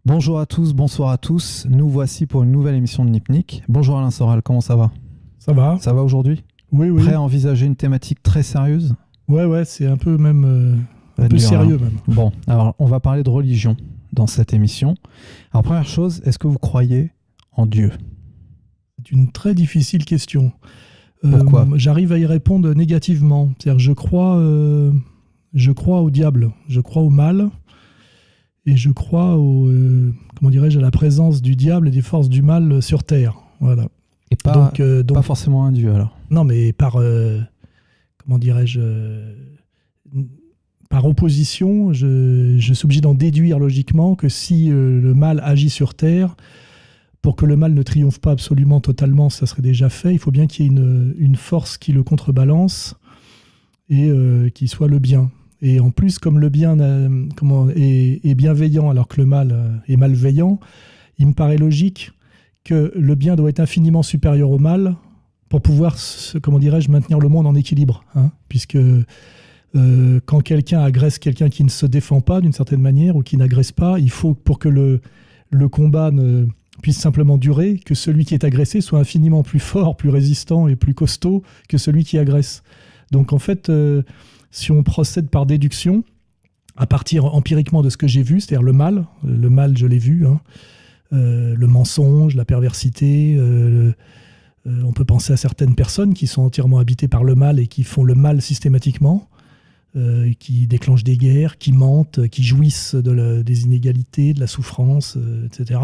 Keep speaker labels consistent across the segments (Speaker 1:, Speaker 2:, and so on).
Speaker 1: Bonjour à tous, bonsoir à tous. Nous voici pour une nouvelle émission de Nipnik. Bonjour Alain Soral, comment ça va?
Speaker 2: Ça va?
Speaker 1: Ça va aujourd'hui?
Speaker 2: Oui, oui.
Speaker 1: Prêt à envisager une thématique très sérieuse?
Speaker 2: Ouais, c'est un peu même un peu
Speaker 1: dur,
Speaker 2: sérieux
Speaker 1: hein.
Speaker 2: même.
Speaker 1: Bon, alors on va parler de religion dans cette émission. Alors première chose, est-ce que vous croyez en Dieu?
Speaker 2: C'est une très difficile question.
Speaker 1: Pourquoi?
Speaker 2: J'arrive à y répondre négativement. C'est-à-dire, je crois au diable, je crois au mal, et je crois comment dirais-je, à la présence du diable et des forces du mal sur Terre. Voilà.
Speaker 1: Et pas, pas forcément un Dieu alors?
Speaker 2: Non, mais par, comment dirais-je, par opposition, je suis obligé d'en déduire logiquement que si le mal agit sur Terre, pour que le mal ne triomphe pas absolument totalement, ça serait déjà fait, il faut bien qu'il y ait une force qui le contrebalance et qui soit le bien. Et en plus, comme le bien est bienveillant alors que le mal est malveillant, il me paraît logique que le bien doit être infiniment supérieur au mal pour pouvoir, comment dirais-je, maintenir le monde en équilibre. Hein, puisque quand quelqu'un agresse quelqu'un qui ne se défend pas d'une certaine manière ou qui n'agresse pas, il faut, pour que le combat ne puisse simplement durer, que celui qui est agressé soit infiniment plus fort, plus résistant et plus costaud que celui qui agresse. Donc en fait, si on procède par déduction, à partir empiriquement de ce que j'ai vu, c'est-à-dire le mal je l'ai vu, hein, le mensonge, la perversité, on peut penser à certaines personnes qui sont entièrement habitées par le mal et qui font le mal systématiquement, qui déclenchent des guerres, qui mentent, qui jouissent des inégalités, de la souffrance, etc.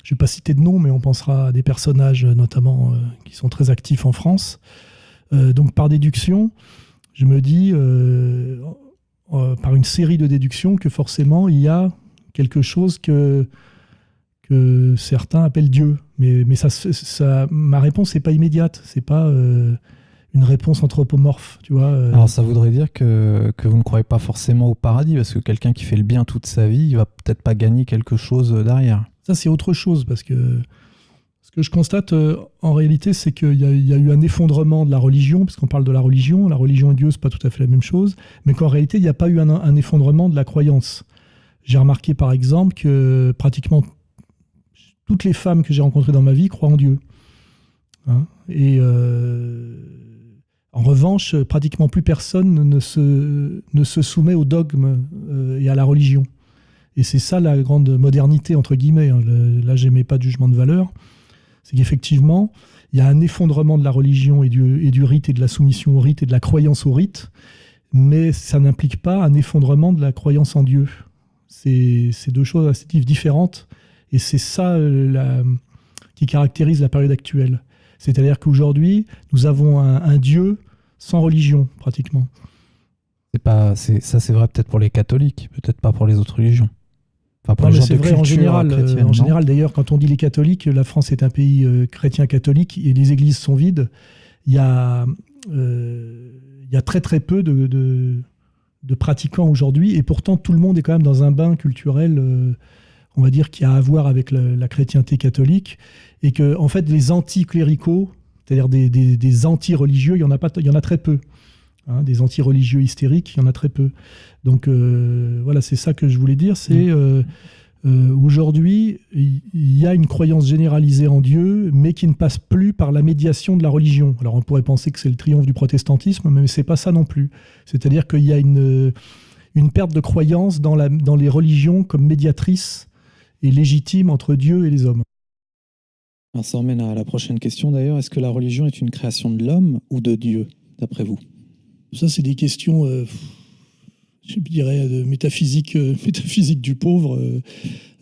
Speaker 2: Je ne vais pas citer de nom, mais on pensera à des personnages notamment qui sont très actifs en France. Donc par déduction, je me dis, par une série de déductions, que forcément il y a quelque chose que certains appellent Dieu. Mais ma réponse n'est pas immédiate, c'est pas une réponse anthropomorphe, tu vois.
Speaker 1: Alors ça voudrait dire que vous ne croyez pas forcément au paradis, parce que quelqu'un qui fait le bien toute sa vie, il va peut-être pas gagner quelque chose derrière.
Speaker 2: Ça, c'est autre chose, parce que ce que je constate en réalité, c'est qu'il y a eu un effondrement de la religion, puisqu'on parle de la religion et Dieu, c'est pas tout à fait la même chose, mais qu'en réalité, il n'y a pas eu un effondrement de la croyance. J'ai remarqué par exemple que pratiquement toutes les femmes que j'ai rencontrées dans ma vie croient en Dieu. Hein, et en revanche, pratiquement plus personne ne se soumet au dogme et à la religion. Et c'est ça la grande modernité, entre guillemets. Hein. Là, j'aimais pas de jugement de valeur. C'est qu'effectivement, il y a un effondrement de la religion et du rite et de la soumission au rite et de la croyance au rite, mais ça n'implique pas un effondrement de la croyance en Dieu. C'est deux choses assez différentes, et c'est ça qui caractérise la période actuelle. C'est-à-dire qu'aujourd'hui, nous avons un Dieu sans religion, pratiquement.
Speaker 1: Ça, c'est vrai peut-être pour les catholiques, peut-être pas pour les autres religions. Enfin, pour
Speaker 2: Non,
Speaker 1: les
Speaker 2: mais
Speaker 1: gens
Speaker 2: c'est
Speaker 1: de
Speaker 2: vrai
Speaker 1: culture
Speaker 2: en
Speaker 1: chrétienne,
Speaker 2: général, d'ailleurs, quand on dit les catholiques, la France est un pays chrétien catholique et les églises sont vides. Il y a très très peu de pratiquants aujourd'hui, et pourtant tout le monde est quand même dans un bain culturel, on va dire, qui a à voir avec la chrétienté catholique, et que en fait les anticléricaux, c'est-à-dire des anti-religieux, il y en a très peu. Hein, des anti-religieux hystériques, il y en a très peu. Donc voilà, c'est ça que je voulais dire. C'est aujourd'hui, il y a une croyance généralisée en Dieu, mais qui ne passe plus par la médiation de la religion. Alors on pourrait penser que c'est le triomphe du protestantisme, mais c'est pas ça non plus. C'est-à-dire qu'il y a une perte de croyance dans les religions comme médiatrices et légitimes entre Dieu et les hommes.
Speaker 1: Alors ça emmène à la prochaine question d'ailleurs. Est-ce que la religion est une création de l'homme ou de Dieu, d'après vous?
Speaker 2: Ça, c'est des questions, je dirais, de métaphysique du pauvre.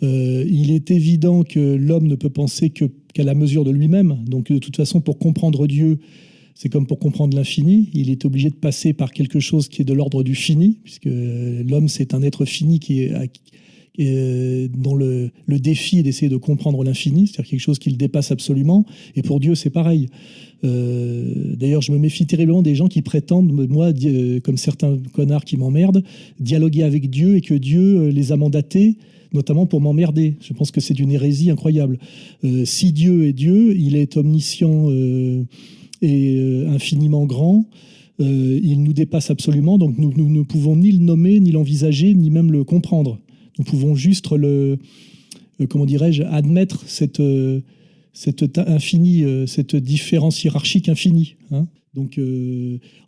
Speaker 2: Il est évident que l'homme ne peut penser qu'à la mesure de lui-même. Donc, de toute façon, pour comprendre Dieu, c'est comme pour comprendre l'infini. Il est obligé de passer par quelque chose qui est de l'ordre du fini, puisque l'homme, c'est un être fini dont le défi est d'essayer de comprendre l'infini, c'est-à-dire quelque chose qui le dépasse absolument. Et pour Dieu, c'est pareil. D'ailleurs, je me méfie terriblement des gens qui prétendent, moi, comme certains connards qui m'emmerdent, dialoguer avec Dieu et que Dieu les a mandatés, notamment pour m'emmerder. Je pense que c'est d'une hérésie incroyable. Si Dieu est Dieu, il est omniscient et infiniment grand. Il nous dépasse absolument, donc nous ne pouvons ni le nommer, ni l'envisager, ni même le comprendre. Nous pouvons juste comment dirais-je, admettre cette différence hiérarchique infinie. Hein. Donc,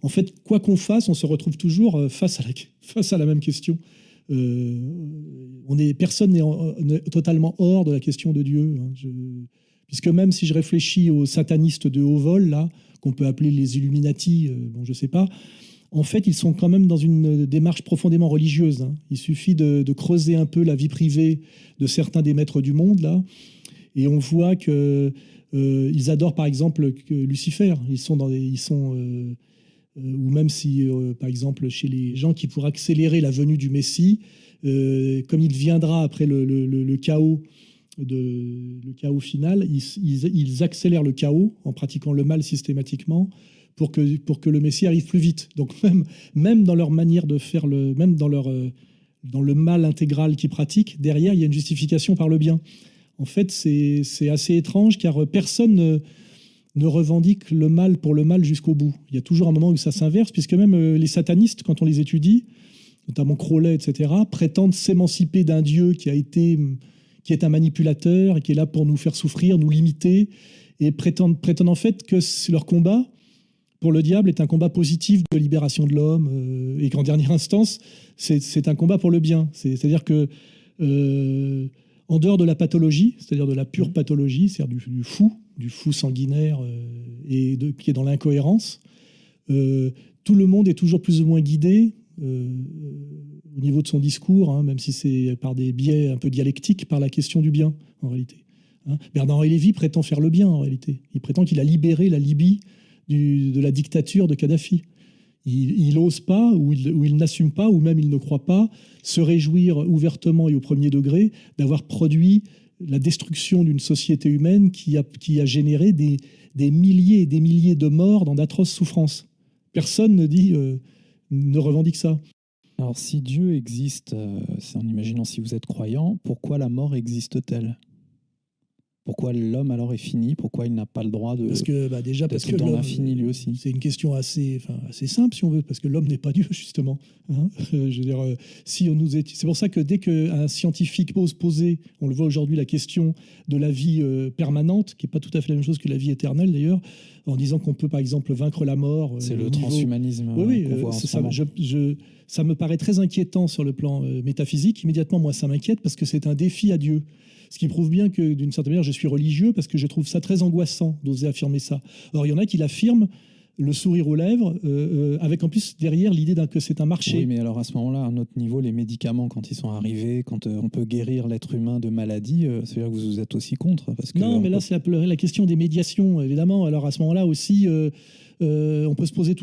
Speaker 2: en fait, quoi qu'on fasse, on se retrouve toujours face à la même question. Personne n'est totalement hors de la question de Dieu. Hein. Puisque même si je réfléchis aux satanistes de haut vol, là, qu'on peut appeler les Illuminati, je ne sais pas, en fait, ils sont quand même dans une démarche profondément religieuse. Hein. Il suffit de creuser un peu la vie privée de certains des maîtres du monde, là, et on voit que ils adorent, par exemple, Lucifer. Ou même si, par exemple, chez les gens qui pourraient accélérer la venue du Messie, comme il viendra après le chaos, le chaos final, ils accélèrent le chaos en pratiquant le mal systématiquement pour que le Messie arrive plus vite. Donc même dans leur manière de faire même dans le mal intégral qu'ils pratiquent, derrière, il y a une justification par le bien. En fait, c'est assez étrange car personne ne revendique le mal pour le mal jusqu'au bout. Il y a toujours un moment où ça s'inverse, puisque même les satanistes, quand on les étudie, notamment Crowley, etc., prétendent s'émanciper d'un Dieu qui est un manipulateur et qui est là pour nous faire souffrir, nous limiter, et prétendent en fait que leur combat pour le diable est un combat positif de libération de l'homme, et qu'en dernière instance, c'est un combat pour le bien. C'est-à-dire que en dehors de la pathologie, c'est-à-dire de la pure pathologie, c'est-à-dire du fou sanguinaire qui est dans l'incohérence, tout le monde est toujours plus ou moins guidé au niveau de son discours, hein, même si c'est par des biais un peu dialectiques, par la question du bien, en réalité. Hein. Bernard-Henri Lévy prétend faire le bien, en réalité. Il prétend qu'il a libéré la Libye de la dictature de Kadhafi. Il n'ose pas, ou il n'assume pas, ou même il ne croit pas, se réjouir ouvertement et au premier degré d'avoir produit la destruction d'une société humaine qui a généré des milliers et des milliers de morts dans d'atroces souffrances. Personne ne revendique ça.
Speaker 1: Alors si Dieu existe, c'est en imaginant si vous êtes croyant, pourquoi la mort existe-t-elle ? Pourquoi l'homme alors est fini ? Pourquoi il n'a pas le droit de...
Speaker 2: Parce que
Speaker 1: dans l'infini lui aussi.
Speaker 2: C'est une question assez simple si on veut, parce que l'homme n'est pas Dieu justement. Hein, je veux dire, c'est pour ça que dès qu'un scientifique ose poser, on le voit aujourd'hui, la question de la vie permanente, qui n'est pas tout à fait la même chose que la vie éternelle d'ailleurs, en disant qu'on peut par exemple vaincre la mort.
Speaker 1: C'est le transhumanisme.
Speaker 2: Oui,
Speaker 1: qu'on voit en ce moment.
Speaker 2: Ça me paraît très inquiétant sur le plan métaphysique. Immédiatement, moi, ça m'inquiète parce que c'est un défi à Dieu. Ce qui prouve bien que, d'une certaine manière, je suis religieux parce que je trouve ça très angoissant d'oser affirmer ça. Or, il y en a qui l'affirment, le sourire aux lèvres, avec en plus derrière l'idée que c'est un marché.
Speaker 1: Oui, mais alors à ce moment-là, à un autre niveau, les médicaments, quand ils sont arrivés, quand on peut guérir l'être humain de maladies, c'est-à-dire que vous êtes aussi contre parce que
Speaker 2: non, mais là, c'est la question des médiations, évidemment. Alors à ce moment-là aussi, on peut se poser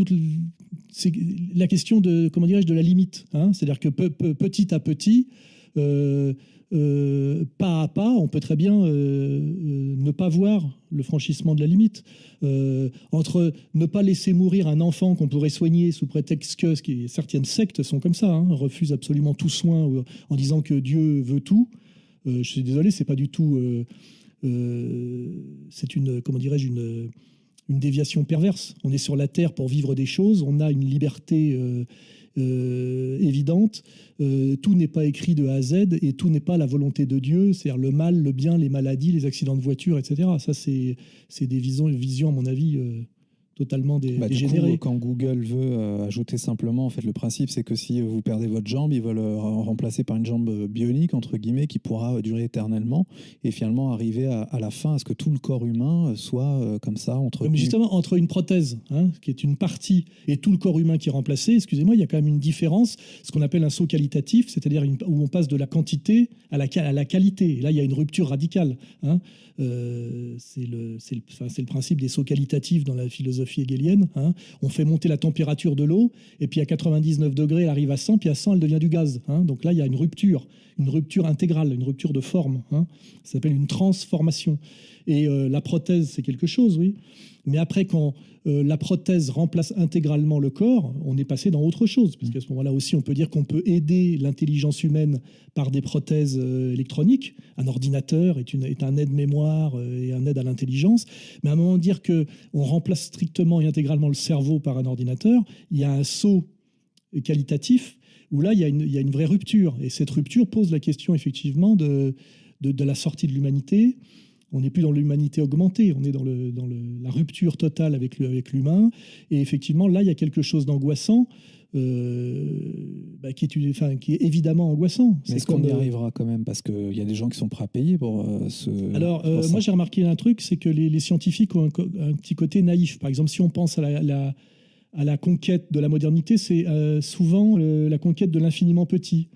Speaker 2: c'est la question de, comment dirais-je, de la limite. Hein. C'est-à-dire que petit à petit, pas à pas, on peut très bien ne pas voir le franchissement de la limite. Entre ne pas laisser mourir un enfant qu'on pourrait soigner sous prétexte que certaines sectes sont comme ça, hein, refusent absolument tout soin en disant que Dieu veut tout. Je suis désolé, c'est pas du tout. C'est une déviation perverse. On est sur la terre pour vivre des choses, on a une liberté évidente, tout n'est pas écrit de A à Z et tout n'est pas la volonté de Dieu, c'est-à-dire le mal, le bien, les maladies, les accidents de voiture, etc. Ça, c'est des visions, à mon avis, totalement dégénérées.
Speaker 1: Du coup, quand Google veut ajouter simplement, en fait, le principe, c'est que si vous perdez votre jambe, ils veulent remplacer par une jambe bionique, entre guillemets, qui pourra durer éternellement et finalement arriver à la fin à ce que tout le corps humain soit comme ça,
Speaker 2: Mais justement, entre une prothèse, hein, qui est une partie, et tout le corps humain qui est remplacé, excusez-moi, il y a quand même une différence, ce qu'on appelle un saut qualitatif, c'est-à-dire où on passe de la quantité à la qualité. Et là, il y a une rupture radicale. Hein. C'est le principe des sauts qualitatifs dans la philosophie hegelienne. Hein. On fait monter la température de l'eau, et puis à 99 degrés, elle arrive à 100, puis à 100, elle devient du gaz. Hein. Donc là, il y a une rupture intégrale, une rupture de forme. Hein. Ça s'appelle une transformation. Et la prothèse, c'est quelque chose, oui. Mais après, quand la prothèse remplace intégralement le corps, on est passé dans autre chose. Parce qu'à ce moment-là aussi, on peut dire qu'on peut aider l'intelligence humaine par des prothèses électroniques. Un ordinateur est un aide-mémoire et un aide à l'intelligence. Mais à un moment, dire qu'on remplace strictement et intégralement le cerveau par un ordinateur, il y a un saut qualitatif où là, il y a une vraie rupture. Et cette rupture pose la question, effectivement, de la sortie de l'humanité. On n'est plus dans l'humanité augmentée, on est dans la rupture totale avec l'humain. Et effectivement, là, il y a quelque chose d'angoissant, qui est évidemment angoissant.
Speaker 1: Mais est-ce qu'on y arrivera quand même? Parce qu'il y a des gens qui sont prêts à payer pour ce...
Speaker 2: Alors, moi, j'ai remarqué un truc, c'est que les scientifiques ont un petit côté naïf. Par exemple, si on pense à la conquête de la modernité, c'est souvent la conquête de l'infiniment petit.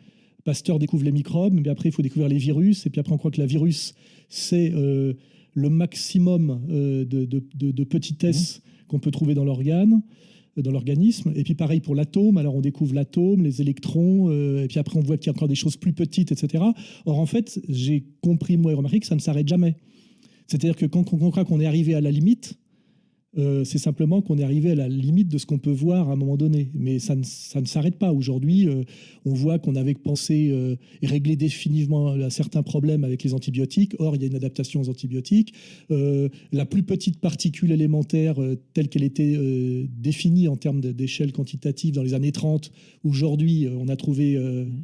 Speaker 2: Pasteur découvre les microbes, mais après, il faut découvrir les virus. Et puis après, on croit que la virus, c'est le maximum de petitesse qu'on peut trouver dans l'organisme. Et puis pareil pour l'atome. Alors, on découvre l'atome, les électrons. Et puis après, on voit qu'il y a encore des choses plus petites, etc. Or, en fait, j'ai compris, moi et remarqué, que ça ne s'arrête jamais. C'est-à-dire que quand on croit qu'on est arrivé à la limite, c'est simplement qu'on est arrivé à la limite de ce qu'on peut voir à un moment donné. Mais ça ne s'arrête pas. Aujourd'hui, on voit qu'on avait pensé régler définitivement certains problèmes avec les antibiotiques. Or, il y a une adaptation aux antibiotiques. La plus petite particule élémentaire telle qu'elle était définie en termes d'échelle quantitative dans les années 30, aujourd'hui, on a trouvé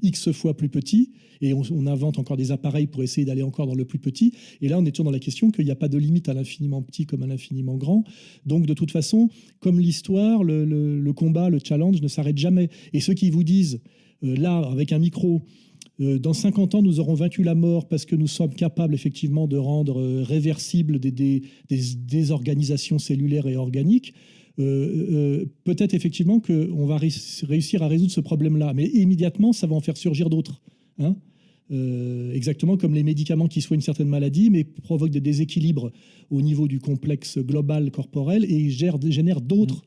Speaker 2: X fois plus petit. Et on invente encore des appareils pour essayer d'aller encore dans le plus petit. Et là, on est toujours dans la question qu'il n'y a pas de limite à l'infiniment petit comme à l'infiniment grand. Donc, de toute façon, comme l'histoire, le combat, le challenge ne s'arrête jamais. Et ceux qui vous disent, là, avec un micro, dans 50 ans, nous aurons vaincu la mort parce que nous sommes capables, effectivement, de rendre réversibles des désorganisations cellulaires et organiques, peut-être, effectivement, qu'on va réussir à résoudre ce problème-là. Mais immédiatement, ça va en faire surgir d'autres. Hein, exactement comme les médicaments qui soignent certaines maladies, mais provoquent des déséquilibres au niveau du complexe global corporel et génèrent d'autres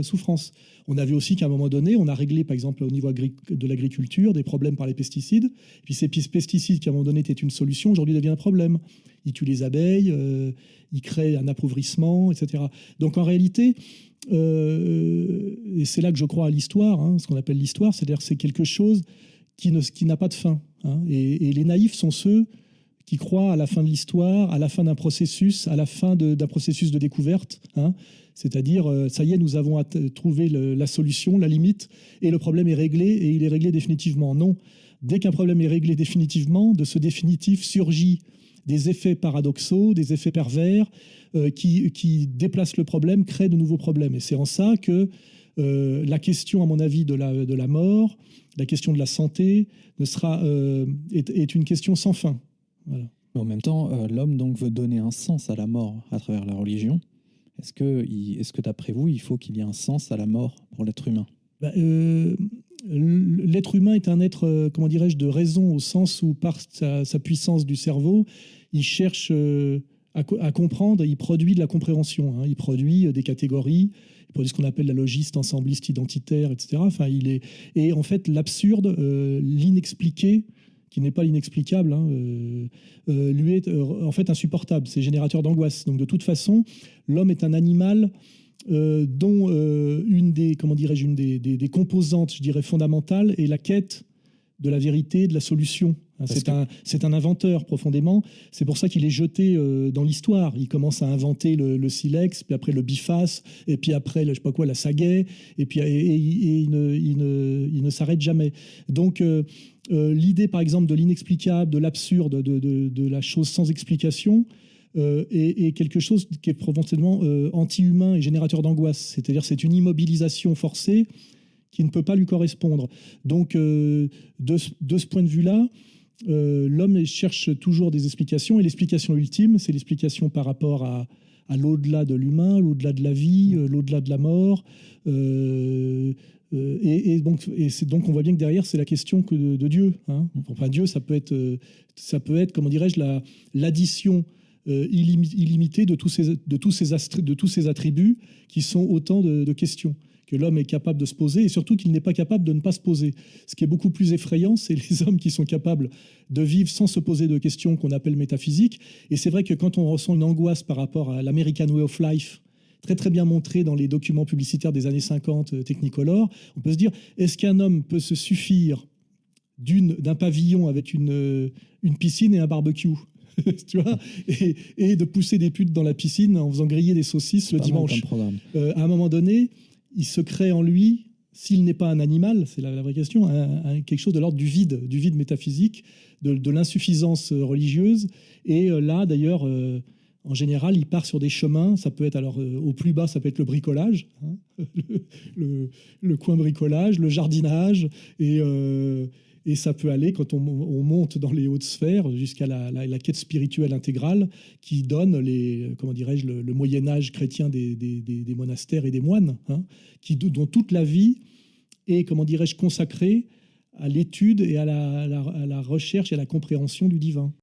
Speaker 2: souffrances. On a vu aussi qu'à un moment donné, on a réglé, par exemple, au niveau de l'agriculture, des problèmes par les pesticides. Puis ces pesticides, qui à un moment donné étaient une solution, aujourd'hui deviennent un problème. Ils tuent les abeilles, ils créent un appauvrissement, etc. Donc en réalité, et c'est là que je crois à l'histoire, hein, ce qu'on appelle l'histoire, c'est-à-dire c'est quelque chose qui n'a pas de fin. Hein. Et les naïfs sont ceux qui croient à la fin de l'histoire, à la fin d'un processus, à la fin d'un processus de découverte. Hein. C'est-à-dire, ça y est, nous avons trouvé la solution, la limite, et le problème est réglé, et il est réglé définitivement. Non. Dès qu'un problème est réglé définitivement, de ce définitif surgit des effets paradoxaux, des effets pervers, qui déplacent le problème, créent de nouveaux problèmes. Et c'est en ça que la question, à mon avis, de la mort, la question de la santé est une question sans fin. Voilà.
Speaker 1: Mais en même temps, l'homme donc veut donner un sens à la mort à travers la religion. Est-ce que d'après vous, il faut qu'il y ait un sens à la mort pour l'être humain?
Speaker 2: L'être humain est un être, comment dirais-je, de raison, au sens où par sa puissance du cerveau, il cherche à comprendre, il produit de la compréhension. Hein. Il produit des catégories, il produit ce qu'on appelle la logiste, ensembliste, identitaire, etc. Enfin, et en fait, l'absurde, l'inexpliqué, qui n'est pas l'inexplicable, hein, lui est en fait insupportable. C'est générateur d'angoisse. Donc de toute façon, l'homme est un animal dont une des composantes, je dirais, fondamentales est la quête de la vérité, de la solution. C'est un inventeur profondément. C'est pour ça qu'il est jeté dans l'histoire. Il commence à inventer le silex, puis après le biface, et puis après la sagaie, et puis il ne s'arrête jamais. Donc l'idée, par exemple, de l'inexplicable, de l'absurde, de la chose sans explication, est quelque chose qui est profondément anti-humain et générateur d'angoisse. C'est-à-dire, c'est une immobilisation forcée qui ne peut pas lui correspondre. Donc, de ce point de vue-là, l'homme cherche toujours des explications, et l'explication ultime, c'est l'explication par rapport à l'au-delà de l'humain, l'au-delà de la vie, l'au-delà de la mort. Et donc, on voit bien que derrière, c'est la question de Dieu. Hein. Enfin, Dieu, ça peut être, comment dirais-je, l'addition illimitée de tous ces attributs qui sont autant de questions que l'homme est capable de se poser, et surtout qu'il n'est pas capable de ne pas se poser. Ce qui est beaucoup plus effrayant, c'est les hommes qui sont capables de vivre sans se poser de questions qu'on appelle métaphysiques. Et c'est vrai que quand on ressent une angoisse par rapport à l'American Way of Life, très très bien montré dans les documents publicitaires des années 50 Technicolor, on peut se dire, est-ce qu'un homme peut se suffire d'un pavillon avec une piscine et un barbecue? Tu vois, et de pousser des putes dans la piscine en faisant griller des saucisses le dimanche. À un moment donné, il se crée en lui, s'il n'est pas un animal, c'est la vraie question, quelque chose de l'ordre du vide métaphysique, de l'insuffisance religieuse. Et là, d'ailleurs, en général, il part sur des chemins. Ça peut être, alors, au plus bas, ça peut être le bricolage, hein, le coin bricolage, le jardinage, et ça peut aller, quand on monte dans les hautes sphères, jusqu'à la quête spirituelle intégrale, qui donne comment dirais-je, le Moyen-Âge chrétien des monastères et des moines, hein, dont toute la vie est, comment dirais-je, consacrée à l'étude et à la recherche et à la compréhension du divin.